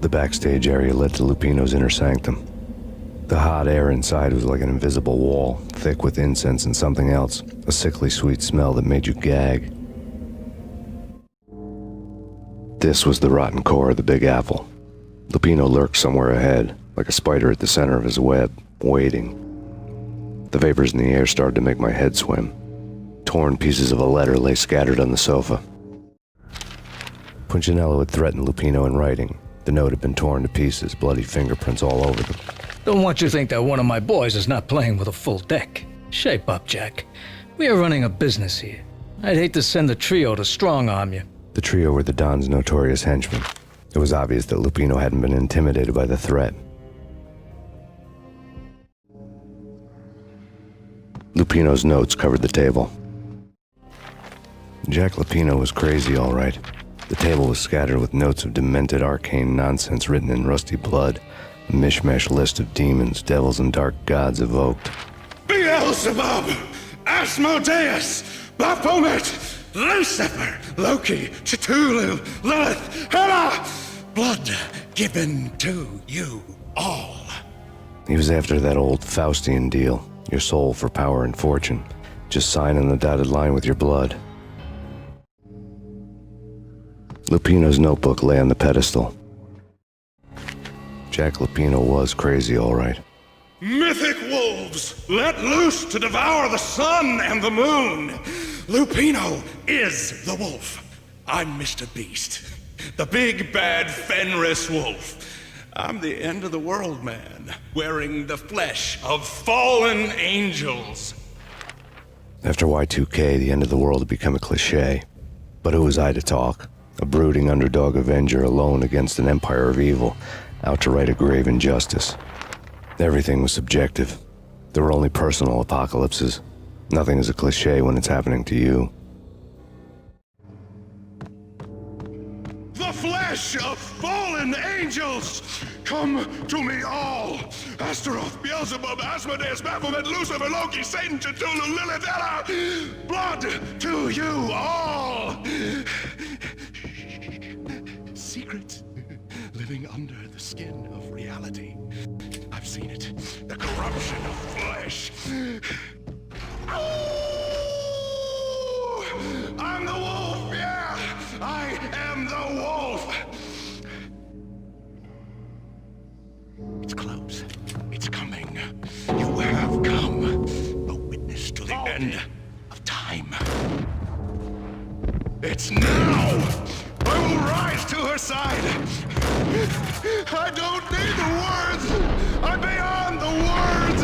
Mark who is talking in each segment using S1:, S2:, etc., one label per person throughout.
S1: The backstage area led to Lupino's inner sanctum. The hot air inside was like an invisible wall, thick with incense and something else, a sickly sweet smell that made you gag. This was the rotten core of the Big Apple. Lupino lurked somewhere ahead, like a spider at the center of his web, waiting. The vapors in the air started to make my head swim. Torn pieces of a letter lay scattered on the sofa. Punchinello had threatened Lupino in writing. The note had been torn to pieces, bloody fingerprints all over them.
S2: Don't want you to think that one of my boys is not playing with a full deck. Shape up, Jack. We are running a business here. I'd hate to send the trio to strong-arm you.
S1: The trio were the Don's notorious henchmen. It was obvious that Lupino hadn't been intimidated by the threat. Lupino's notes covered the table. Jack Lupino was crazy, all right. The table was scattered with notes of demented arcane nonsense written in rusty blood, a mishmash list of demons, devils, and dark gods evoked.
S3: Beelzebub, Asmodeus, Baphomet, Lucifer, Loki, Cthulhu, Lilith, Hela, blood given to you all.
S1: He was after that old Faustian deal, your soul for power and fortune. Just sign on the dotted line with your blood. Lupino's notebook lay on the pedestal. Jack Lupino was crazy, all right.
S3: Mythic wolves, let loose to devour the sun and the moon. Lupino is the wolf. I'm Mr. Beast, the big bad Fenris wolf. I'm the end of the world man, wearing the flesh of fallen angels.
S1: After Y2K, the end of the world had become a cliché. But who was I to talk? A brooding underdog avenger alone against an empire of evil, out to right a grave injustice. Everything was subjective. There were only personal apocalypses. Nothing is a cliché when it's happening to you.
S3: The flesh of fallen angels! Come to me all! Astaroth, Beelzebub, Asmodeus, Baphomet, Lucifer, Loki, Satan, Cthulhu, Lilith, Hela! Blood to you all! Secret living under the skin of reality. I've seen it. The corruption of flesh. Oh! I'm the wolf, yeah! I am the wolf! It's close. It's coming. You have come. A witness to the end of time. It's now! I will rise to her side! I don't need the words! I'm beyond the words!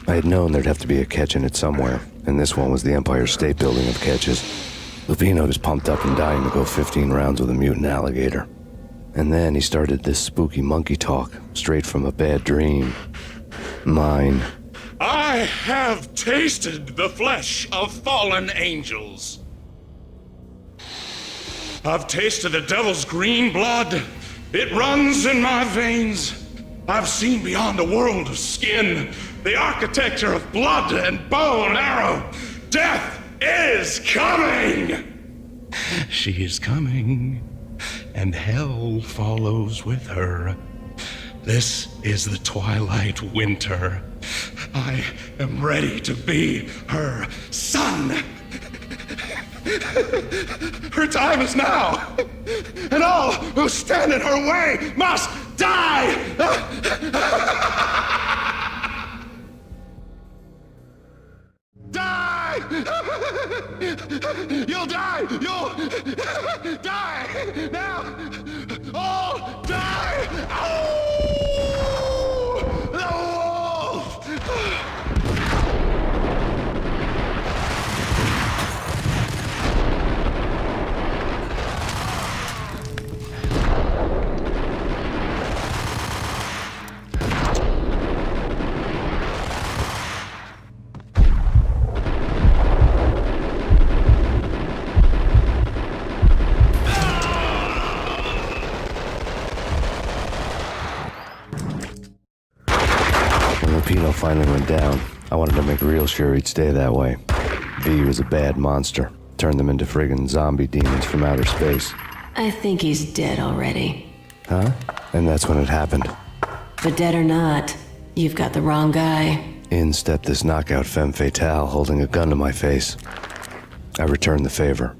S1: I had known there'd have to be a catch in it somewhere, and this one was the Empire State Building of catches. Lupino was pumped up and dying to go 15 rounds with a mutant alligator. And then he started this spooky monkey talk, straight from a bad dream. Mine.
S3: I have tasted the flesh of fallen angels. I've tasted the devil's green blood. It runs in my veins. I've seen beyond the world of skin, the architecture of blood and bow and arrow. Death is coming! She is coming, and hell follows with her. This is the twilight winter. I am ready to be her son. Her time is now, and all who stand in her way must die! Die! You'll die! You'll die! Now! All die! Oh! The wolf!
S1: When Lupino finally went down, I wanted to make real sure he'd stay that way. V was a bad monster. Turned them into friggin' zombie demons from outer space.
S4: I think he's dead already.
S1: Huh? And that's when it happened.
S4: But dead or not, you've got the wrong guy.
S1: In stepped this knockout femme fatale holding a gun to my face. I returned the favor.